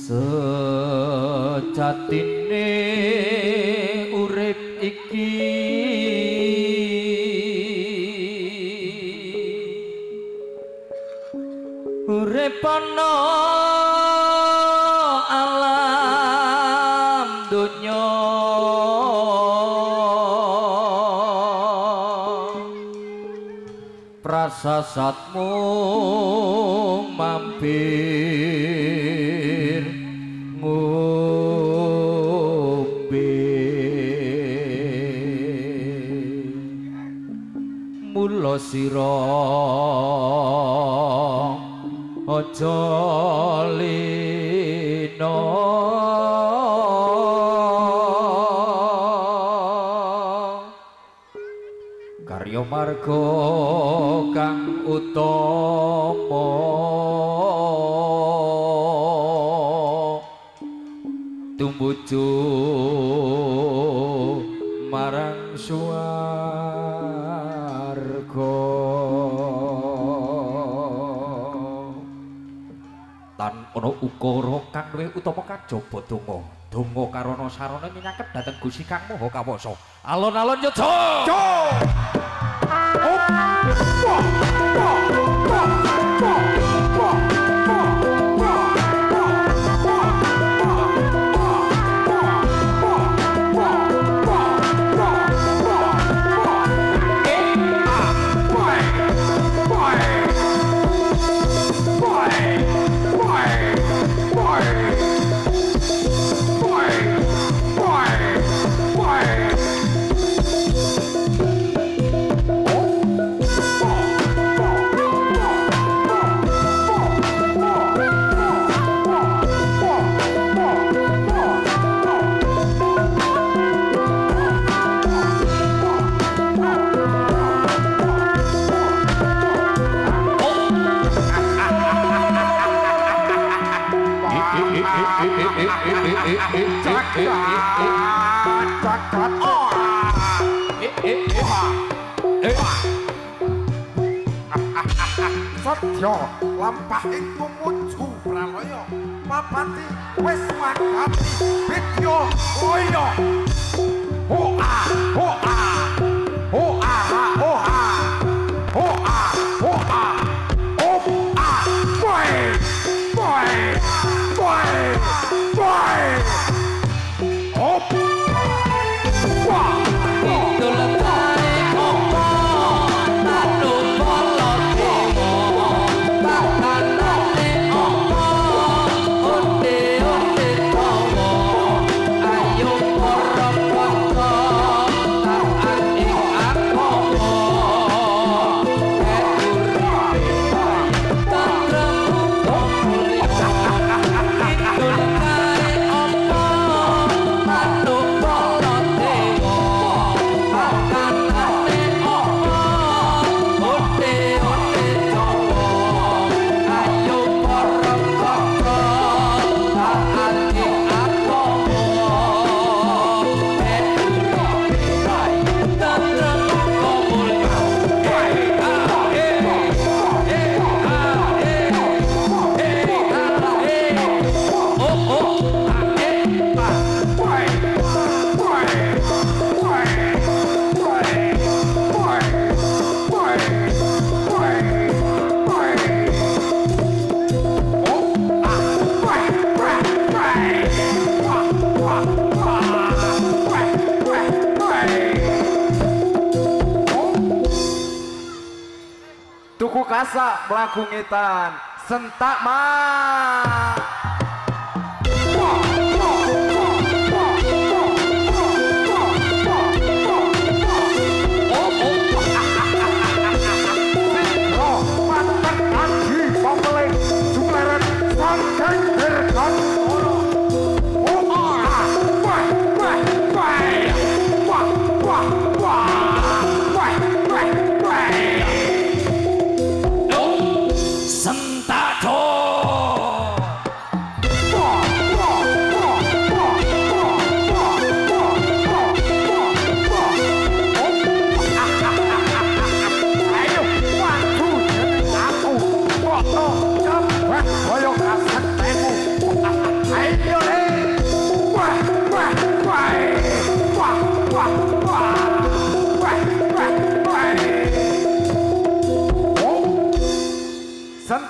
sejatine urip iki urip ana alam dunya prasasatmu mampir ngombe mula sira aja lina karya marga kang utama tumuju marang swarga lan ana ukara kang luwih utama kajaba donga karana sarana nyinaket dhateng Gusti Kang Maha Kawasa alon-alon yudha Sadya lampah ing tumuju pralaya mapati wis magati Widya Waya hoa hoa hoa hoa hoa hoa opa boy boy boy boy op wah Kasa mlaku ngetan sentak mah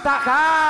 berantakan.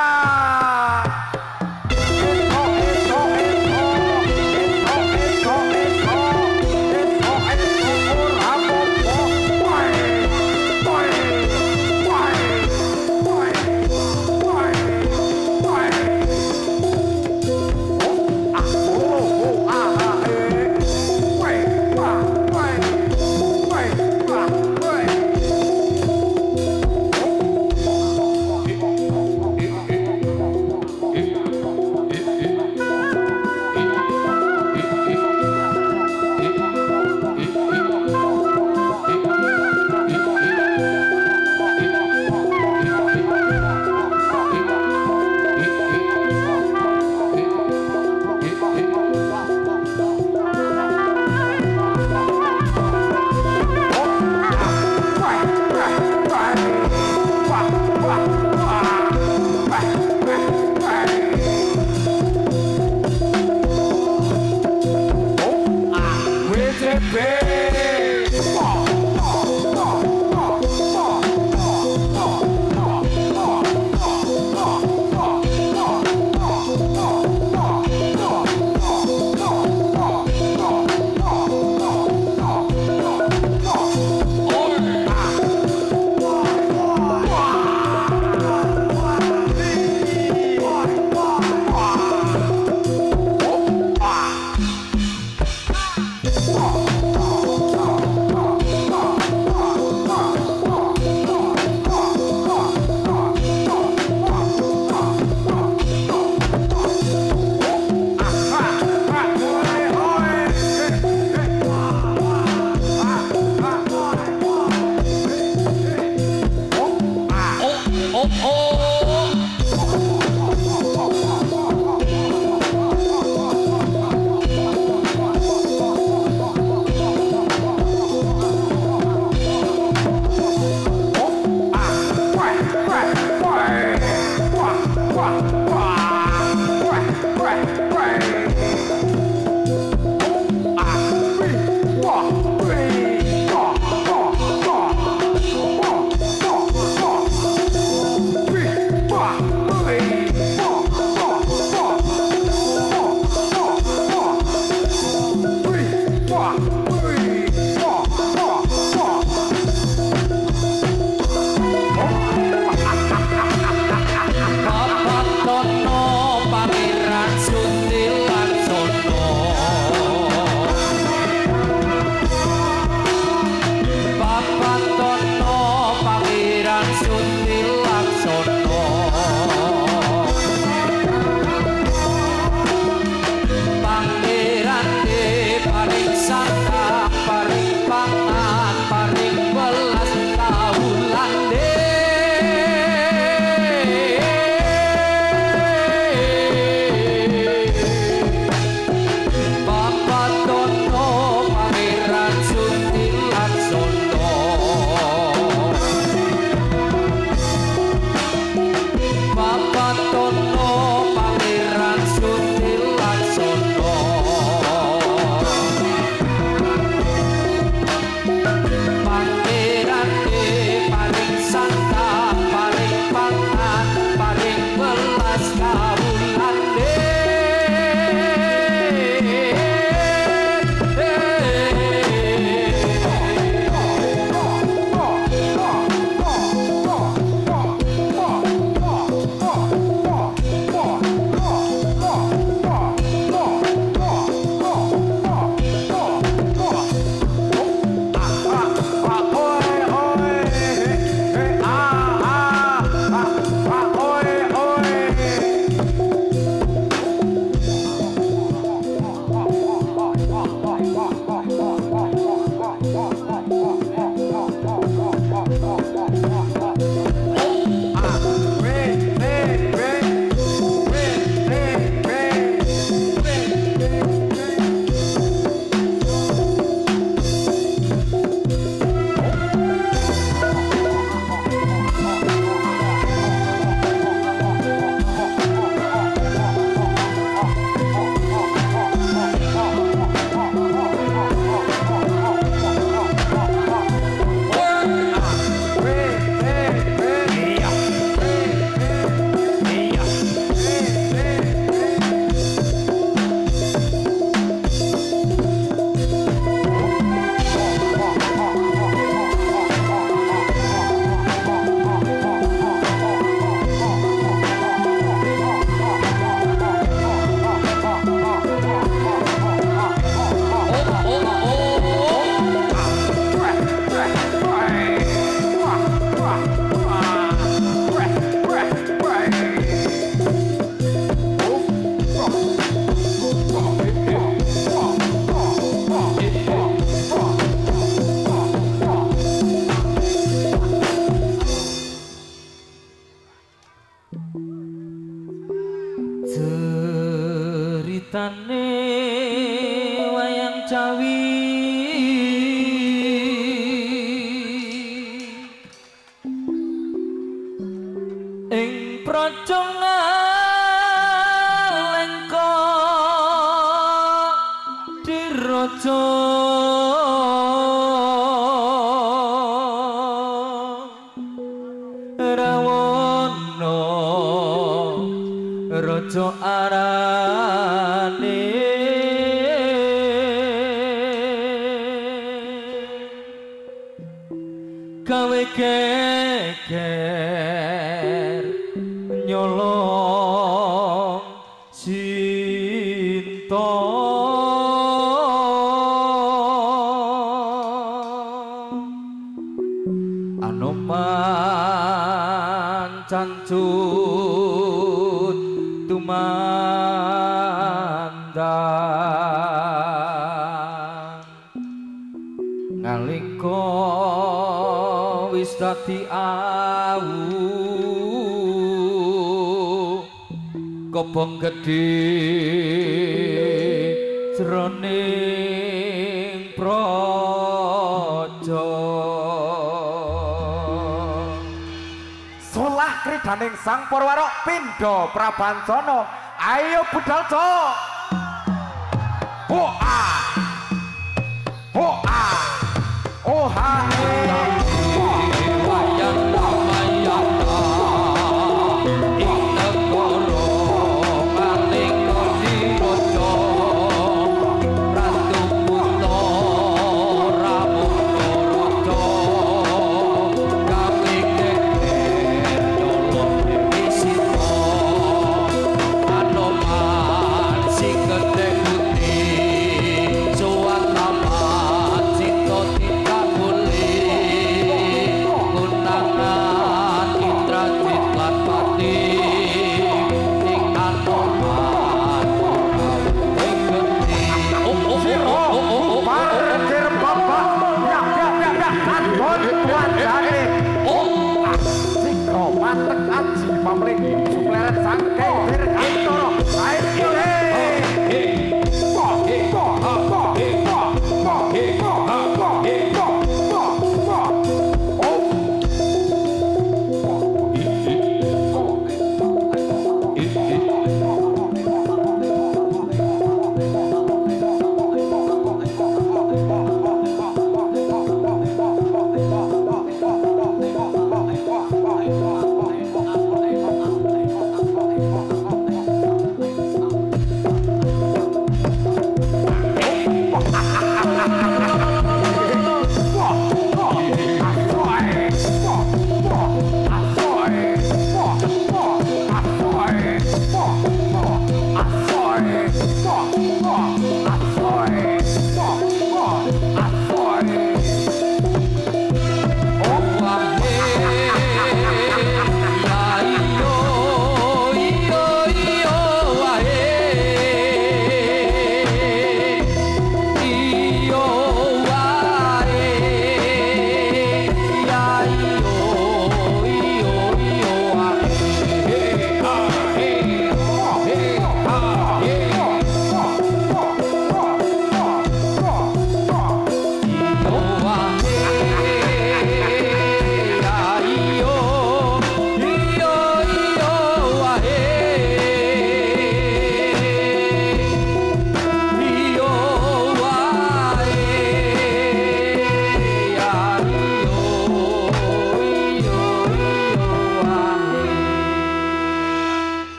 Bapak Tono wiwitane wayang Jawi ing praja Ngalengka diraja Rawana raja arane gawe geger nyolong Sinta Anoman cancut tumandang nalika wis dadi awu kobong gedhe jroning praja solah kridaning sang Purwarok pindha prabancana ayo budal cok hoa hoa oha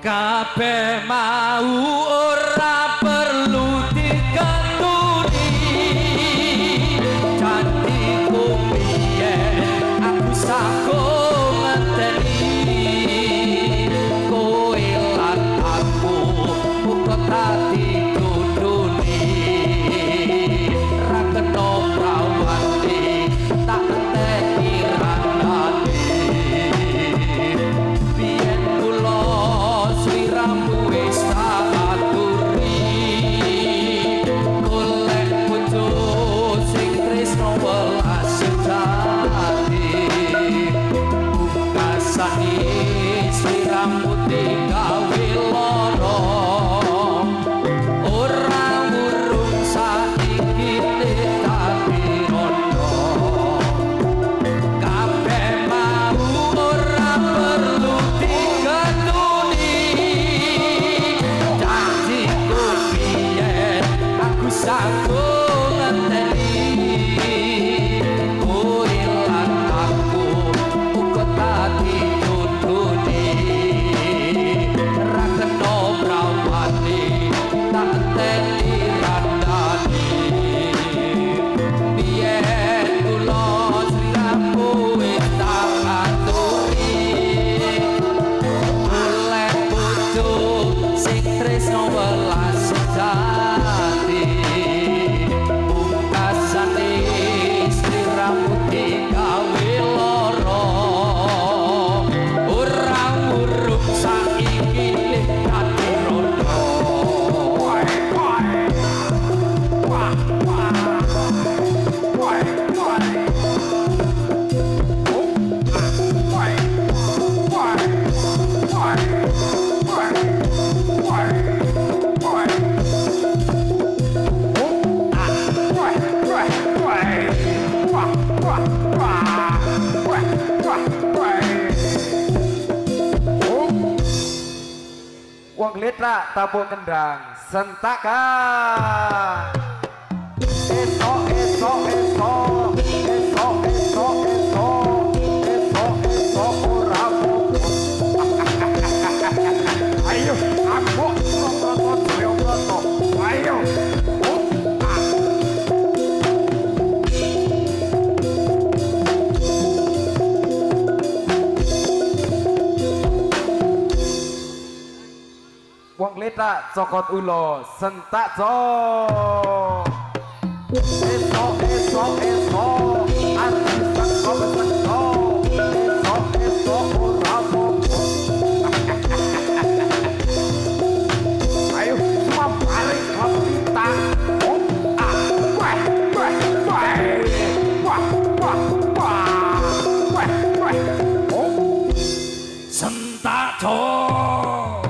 kabeh mau ora perlu dikaturi janjiku biyen aku sago ngenteni kowe lan aku muga tadi duduni ra kena prawati tak enteni randane biyen kula sliramu wis tak Wong Litra tabung kendang sentakan esok esok esok esok esok esok esok esok ora ayo aku ayo Wong Litra cokot ulo sentak cok esok esok esok arti sentok sentok esok esok ora ayo semua balik ke kita sentak cok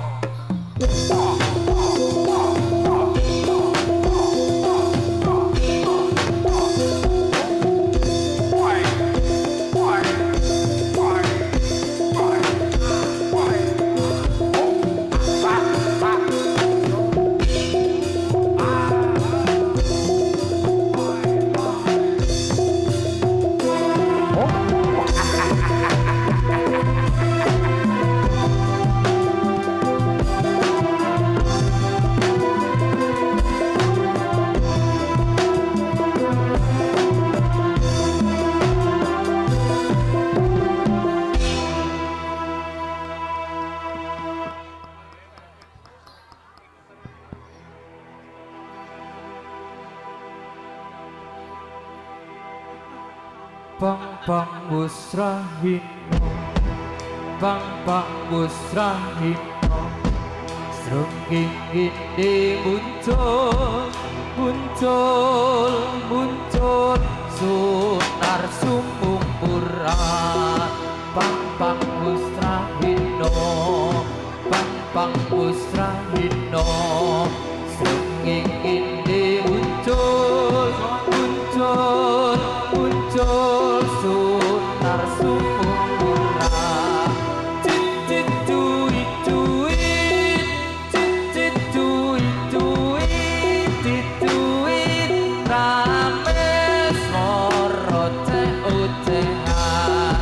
Bang busrahino bang busrahino Srengking ini muncul Sunar sumbung murat Bang busrahino bang busrahino Srengking ini muncul Sunar sumbung murat Cicit cuit rame swara ocehan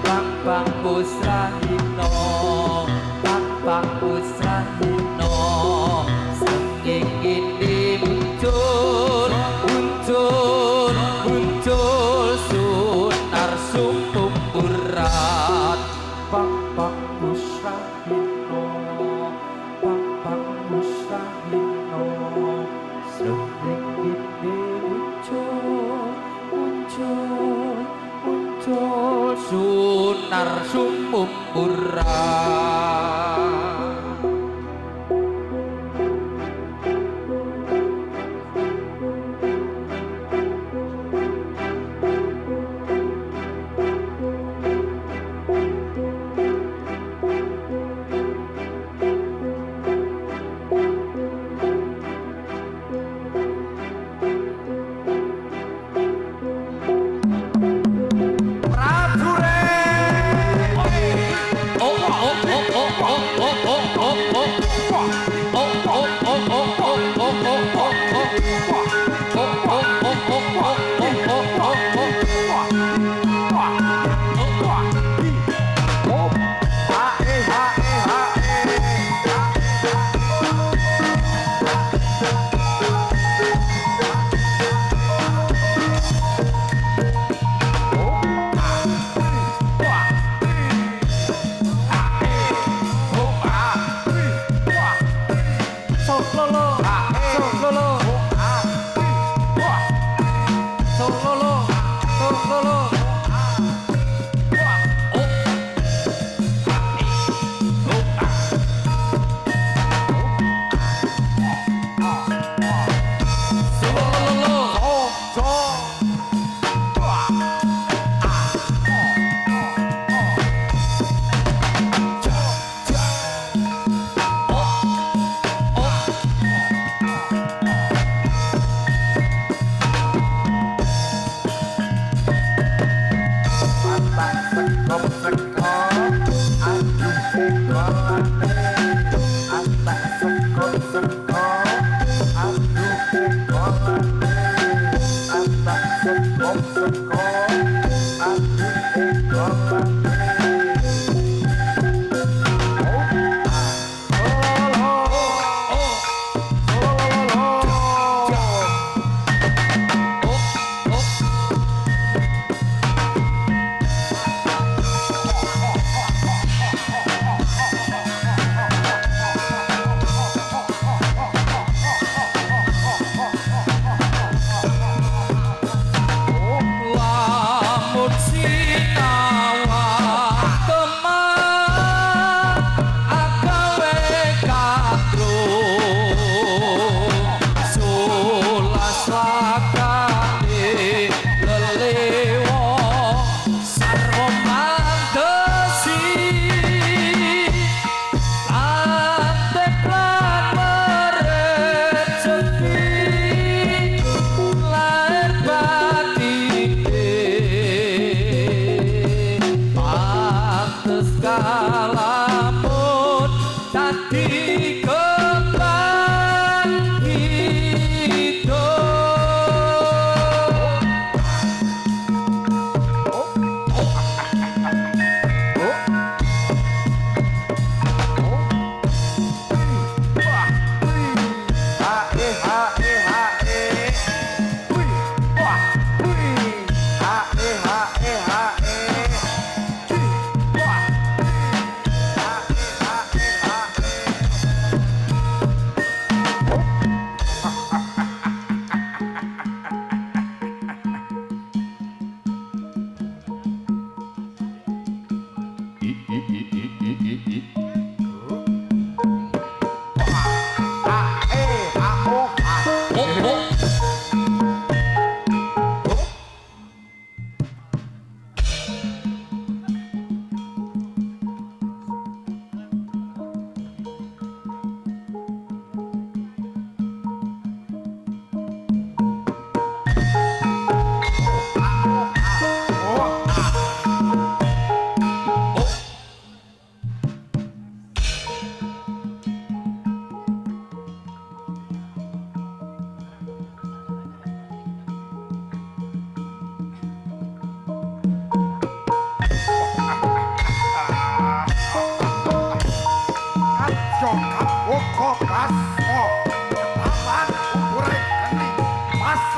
Bang busrahino Srengking ini muncul Sunar sumbung murat Bang busrahino Srengking ini muncul Sunar sumbung murat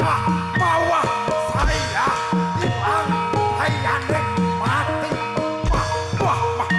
Bawah saya hilang saya nek mati wah wah wah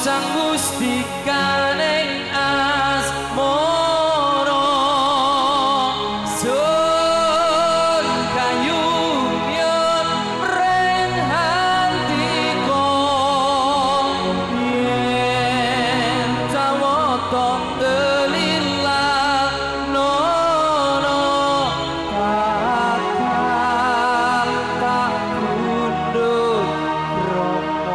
Sang Gusti kaneng asmara sun kayumyon mring handika yen tawata delilah nono tak kundur Rama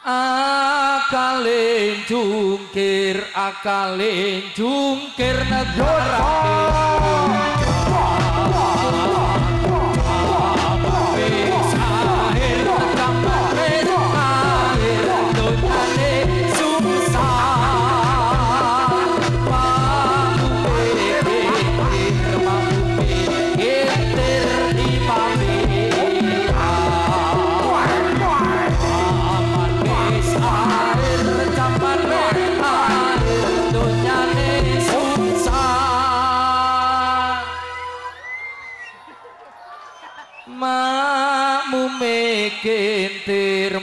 Akalin jungkir negara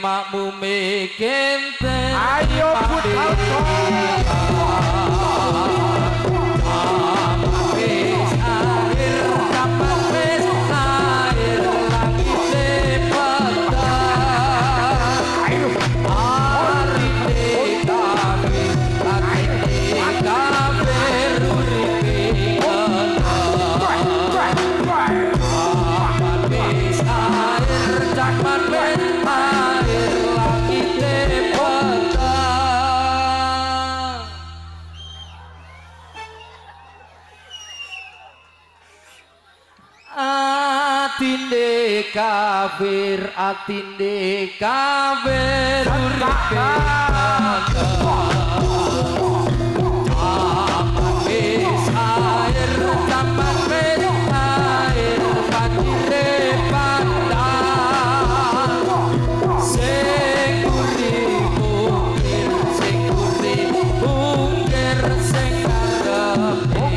makmume kentir ayo budal wis akhir kapan wis akhir langit petang ayo hari kafe uripe wis akhir kapan wis atinde kafir uripe wis air kapan wis air banjire pandang sing uri bungkir sing karepe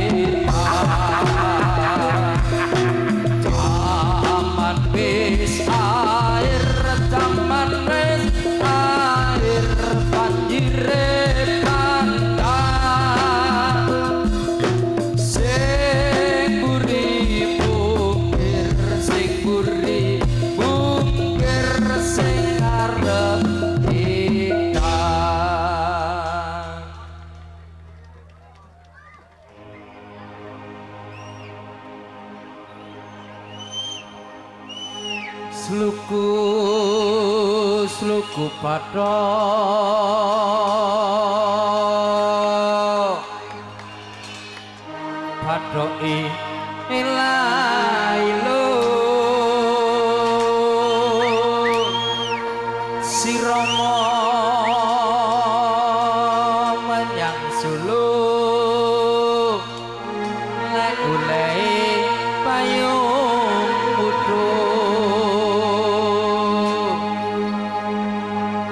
wis air zaman wis air banjire pandang sing buri bungkir sing arep kita sluku padoki ilailo si Rama menyang Sulu lek olehe payung utuh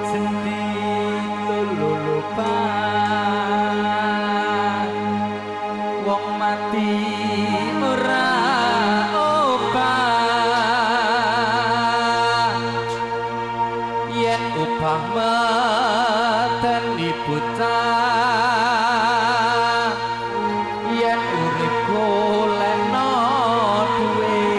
sendi lulupan wong mati ora opah yen upah mateni bocah yen urip golekno duit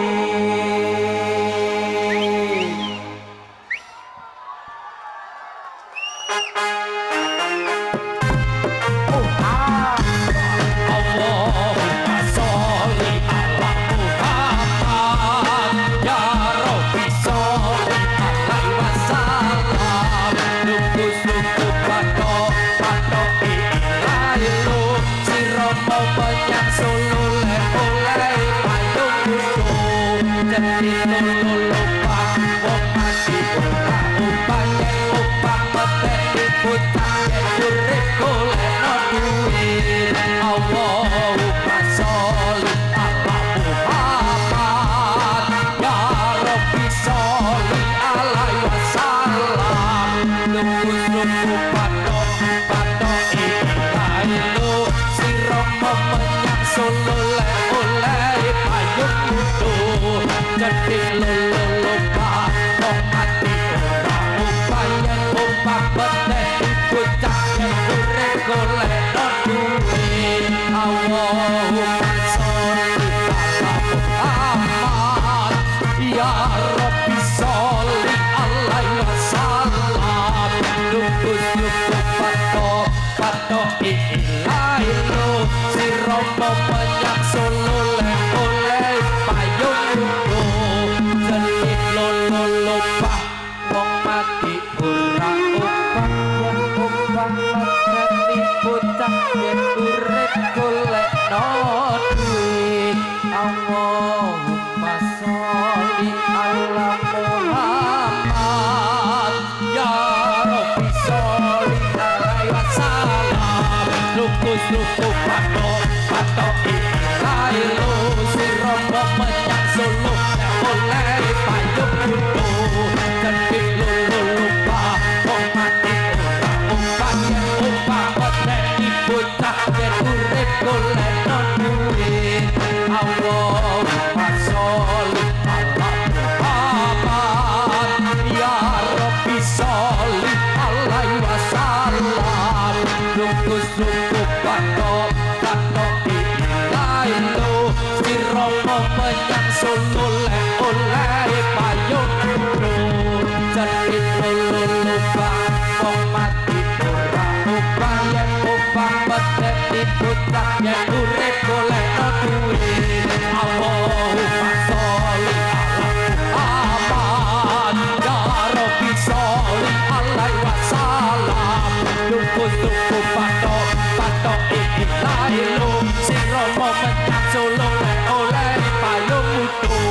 Allahumma sholli ala Muhammad ya Rabbi sholli alaihi wasallam lukus patok ilailo si Rama menyang Solo le oleh payung utuh jadi lupa wong mati ora upaya upah meteni bocah urip golekno duit Allahumma sholli ala Muhammad ya Rabbi sholli alaihi wasallam lukus patok ilailo si Rama menyang Solo le oleh payung utuh jadi lupa wong mati ora upaya upah meteni bocah urip golekno duit Allahumma sholli ala Muhammad ya Rabbi sholli alaihi wasallam lukus patok ilailo si Rama menyang Solo le oleh payung utuh jadi lupa wong mati ora yen urip golekno duit Allahumma sholli ala Muhammad ya Rabbi sholli alaihi wasallam lukus patok ilahi lo sirama menyang solo oleh payung kudu ketik lulu lupa wong mati ora umpah yen umpah meteni bocah yen urip golekno duit Allahumma sholli ala Muhammad ya Rabbi sholli alaihi wasallam lukus patok ilahi lo sirama menyang solo oleh payung kudu jadi lupa wong mati ora upah yen upah meteni bocah yen urip golekno duit Allahumma sholli ala Muhammad ya Rabbi sholli alaihi wasallam lukus patok ilahi lo sirama menyang solo oleh payung kudu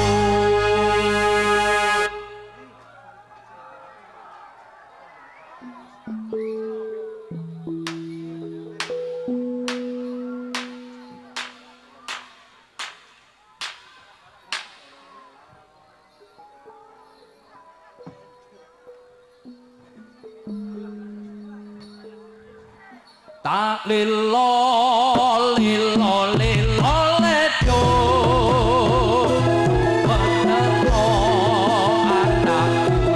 tak lilo ledo menero anakku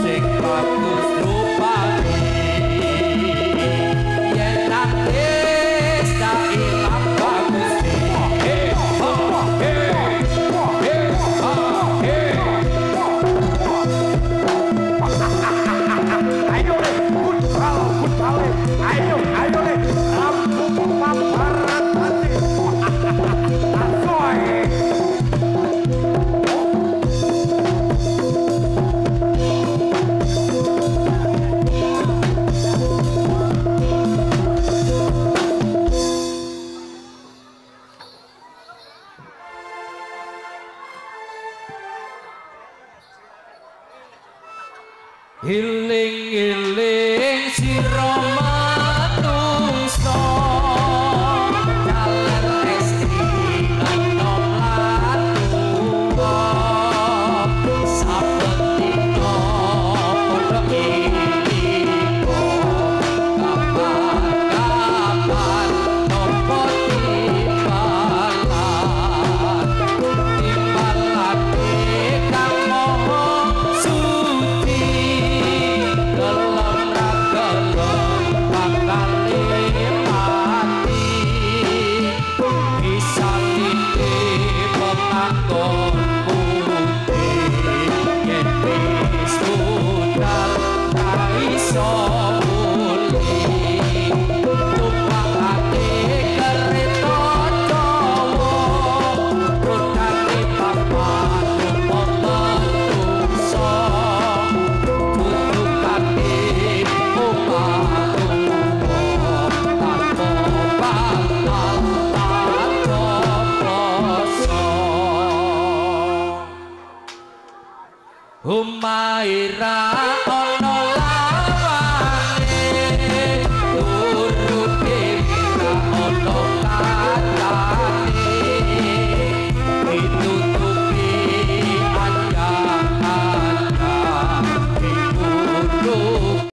sing bagus rupane yen nangis tak ilang bagus ayo le rampung paparan hati asoy Iling-iling sira manungsa jalan estri enom lan tuwa saben dina padha ilingo kapan-kapan nopo timbalan kang moho suci gelem ra gelem bakal mati bisa titi penganggon putih yen wis budal ra iso muli tumpakake kereta Jawa rutane papan menungso tutukake Humaira